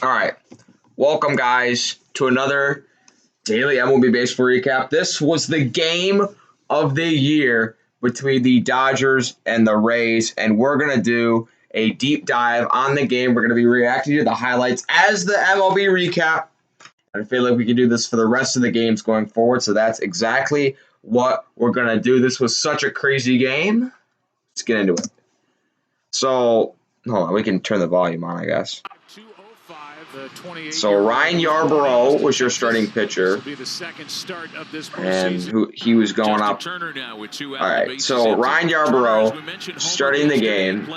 All right, welcome guys to another daily MLB baseball recap. This was the game of the year between the Dodgers and the Rays, and we're gonna do a deep dive on the game. We're gonna be reacting to the highlights as the MLB recap. I feel like we can do this for the rest of the games going forward, so that's exactly what we're gonna do. This was such a crazy game. Let's get into it. So, hold on, we can turn the volume on, I guess. So Ryan Yarbrough was your starting pitcher, and he was going up. All right, so Ryan Yarbrough starting the game,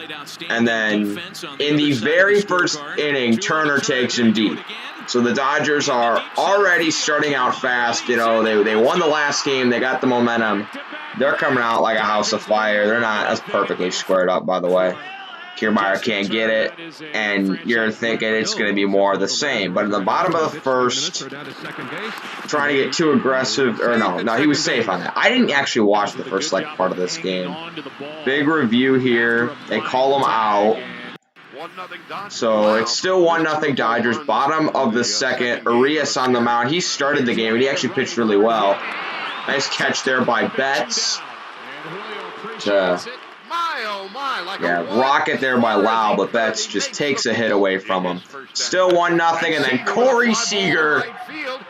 and then in the very first inning, Turner takes him deep. So the Dodgers are already starting out fast. You know, they won the last game. They got the momentum. They're coming out like a house of fire. They're not. That's perfectly squared up, by the way. Kiermaier can't get it, and you're thinking it's going to be more of the same. But in the bottom of the first, trying to get too aggressive, or no, he was safe on that. I didn't actually watch the first part of this game. Big review here. They call him out. So it's still 1-0 Dodgers. Bottom of the second, Arias on the mound. He started the game, and he actually pitched really well. Nice catch there by Betts. Rocket there by Lau, but Betts just takes a hit away from him. Still 1-0, and then Corey Seager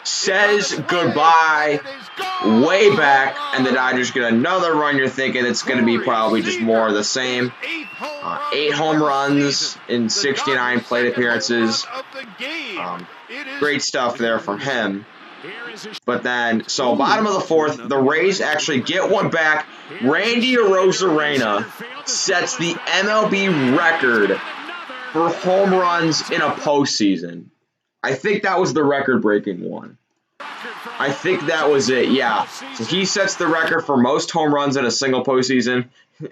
says goodbye way back, and the Dodgers get another run. You're thinking it's going to be probably just more of the same. 8 home runs in 69 plate appearances. Great stuff there from him. But then, so bottom of the fourth, the Rays actually get one back. Randy Arozarena sets the MLB record for home runs in a postseason. I think that was the record-breaking one. I think that was it, yeah. So he sets the record for most home runs in a single postseason.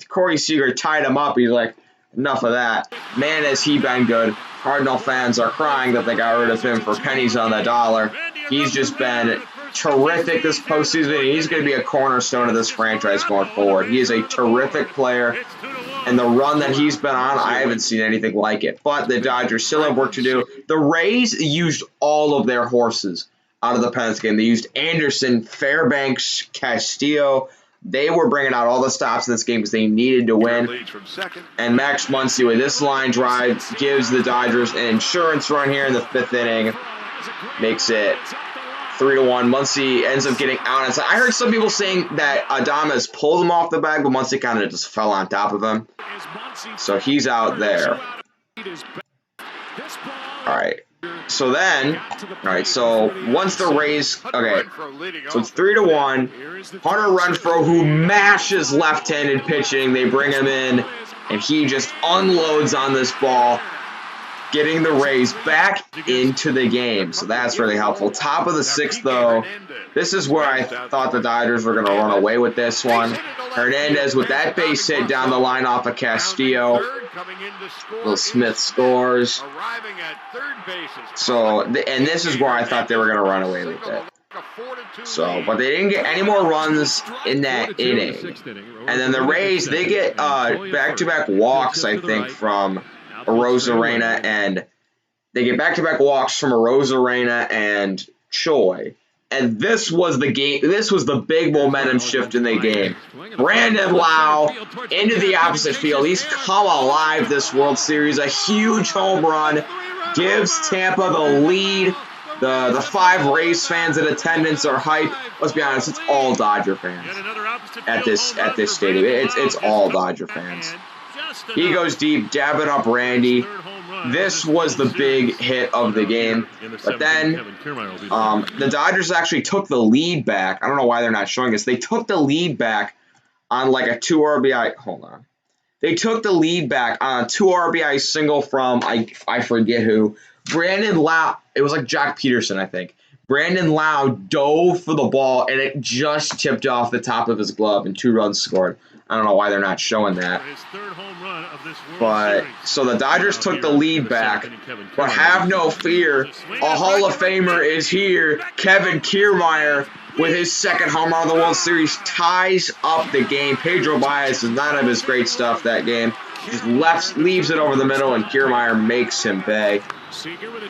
Corey Seager tied him up. He's like, enough of that. Man, has he been good. Cardinal fans are crying that they got rid of him for pennies on the dollar. He's just been terrific this postseason. He's going to be a cornerstone of this franchise going forward. He is a terrific player, and the run that he's been on, I haven't seen anything like it. But the Dodgers still have work to do. The Rays used all of their horses out of the Pens game. They used Anderson, Fairbanks, Castillo. They were bringing out all the stops in this game because they needed to win. And Max Muncy with this line drive gives the Dodgers an insurance run here in the 5th inning. Makes it 3-1. Muncy ends up getting out. And so I heard some people saying that Adames pulled him off the bag, but Muncy kind of just fell on top of him. So he's out there. All right. So then, so once the Rays, so it's 3-1. Hunter Renfroe, who mashes left-handed pitching, they bring him in, and he just unloads on this ball, getting the Rays back into the game. So that's really helpful. Top of the 6th, though, this is where I thought the Dodgers were going to run away with this one. Hernandez with that base hit down the line off of Castillo. Will Smith scores. So, and this is where I thought they were going to run away with it. So, but they didn't get any more runs in that inning. And then the Rays, they get back-to-back walks, I think, from Arozarena, and they get back-to-back walks from Arozarena and Choi. And this was the game. This was the big momentum shift in the game. Brandon Lau into the opposite field. He's come alive this World Series. A huge home run gives Tampa the lead. The 5 Rays fans in attendance are hype. Let's be honest, it's all Dodger fans at this stadium. It's all Dodger fans. He goes deep, dabbing up Randy. This was the big hit of the game. But then the Dodgers actually took the lead back. I don't know why they're not showing us. They took the lead back on like a 2 RBI. Hold on. They took the lead back on a 2 RBI single from, I forget who. Brandon Lau. It was like Jack Peterson, I think. Brandon Lau dove for the ball, and it just tipped off the top of his glove, and 2 runs scored. I don't know why they're not showing that. But so the Dodgers took the lead back. But have no fear, a Hall of Famer is here. Kevin Kiermaier, with his second home run of the World Series, ties up the game. Pedro Baez does not have his great stuff that game. Just leaves it over the middle, and Kiermaier makes him pay.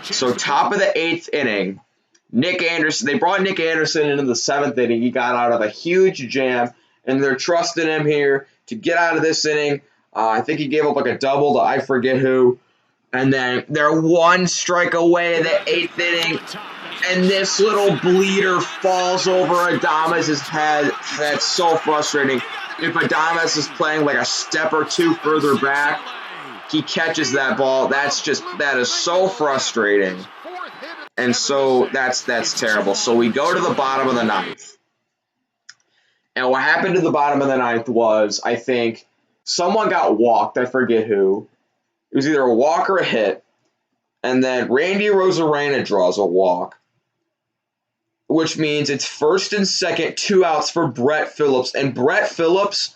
So top of the 8th inning, Nick Anderson. They brought Nick Anderson into the 7th inning. He got out of a huge jam, and they're trusting him here to get out of this inning. I think he gave up like a double to I forget who. And then they're 1 strike away in the 8th inning. And this little bleeder falls over Adames's head. That's so frustrating. If Adames is playing like a step or 2 further back, he catches that ball. That is so frustrating. And so that's terrible. So we go to the bottom of the 9th. And what happened to the bottom of the 9th was, I think, someone got walked. I forget who. It was either a walk or a hit. And then Randy Arozarena draws a walk, which means it's 1st and 2nd, 2 outs for Brett Phillips. And Brett Phillips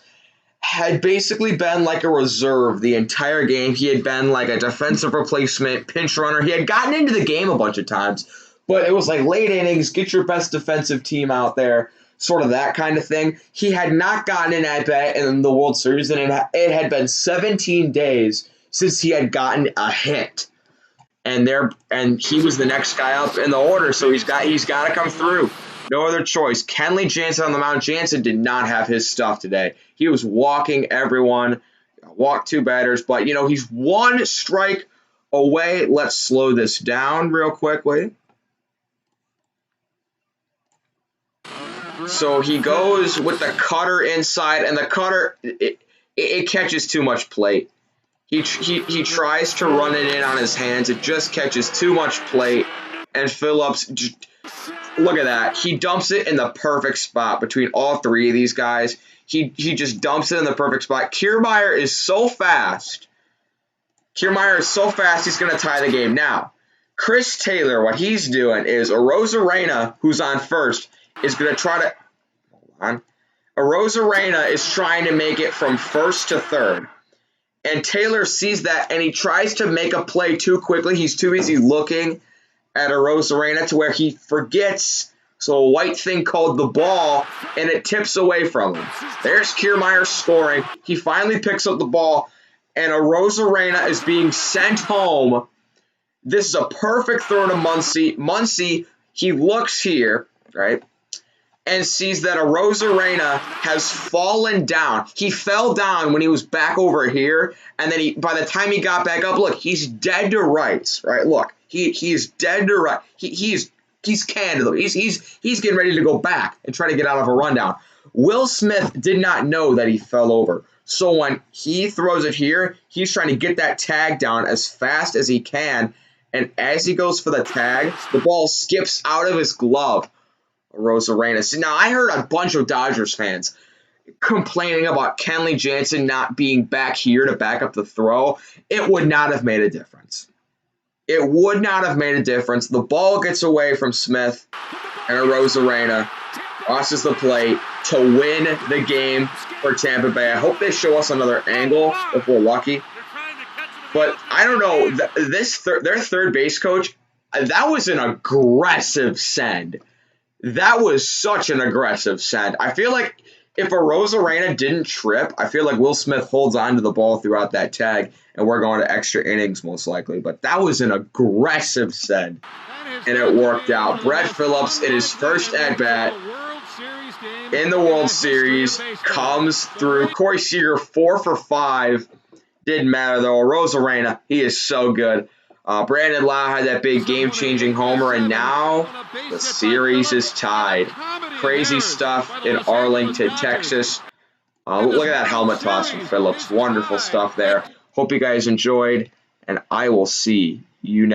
had basically been like a reserve the entire game. He had been like a defensive replacement, pinch runner. He had gotten into the game a bunch of times, but it was like late innings, get your best defensive team out there, sort of that kind of thing. He had not gotten an at-bat in the World Series, and it had been 17 days since he had gotten a hit. And he was the next guy up in the order, so he's got to come through. No other choice. Kenley Jansen on the mound. Jansen did not have his stuff today. He was walking everyone, walked 2 batters, but he's 1 strike away. Let's slow this down real quickly. So he goes with the cutter inside, and the cutter it catches too much plate. He tries to run it in on his hands. It just catches too much plate, and Phillips, look at that. He dumps it in the perfect spot between all 3 of these guys. He just dumps it in the perfect spot. Kiermaier is so fast. He's going to tie the game. Now, Chris Taylor, what he's doing is Arozarena, who's on first, is going to try to – hold on. Arozarena is trying to make it from first to third. And Taylor sees that, and he tries to make a play too quickly. He's too busy looking at Arozarena to where he forgets so a white thing called the ball, and it tips away from him. There's Kiermaier scoring. He finally picks up the ball, and Arozarena is being sent home. This is a perfect throw to Muncy. Muncy, he looks here, right, and sees that Arozarena has fallen down. He fell down when he was back over here, and then by the time he got back up, look, he's dead to rights, right? Look, he's dead to right. He's candid. He's getting ready to go back and try to get out of a rundown. Will Smith did not know that he fell over. So when he throws it here, he's trying to get that tag down as fast as he can. And as he goes for the tag, the ball skips out of his glove. Arozarena. Now, I heard a bunch of Dodgers fans complaining about Kenley Jansen not being back here to back up the throw. It would not have made a difference. It would not have made a difference. The ball gets away from Smith, and Arozarena crosses the plate to win the game for Tampa Bay. I hope they show us another angle if we're lucky. But I don't know. Their third base coach, that was an aggressive send. That was such an aggressive send. I feel like if Arozarena didn't trip, I feel like Will Smith holds on to the ball throughout that tag, and we're going to extra innings most likely. But that was an aggressive send, and it worked out. Brett Phillips, in his first at-bat in the World Series, comes through. Corey Seager, 4 for 5. Didn't matter, though. Arozarena, he is so good. Brandon Lau had that big game-changing homer, and now the series is tied. Crazy stuff in Arlington, Texas. Look at that helmet toss from Phillips. Wonderful stuff there. Hope you guys enjoyed, and I will see you next.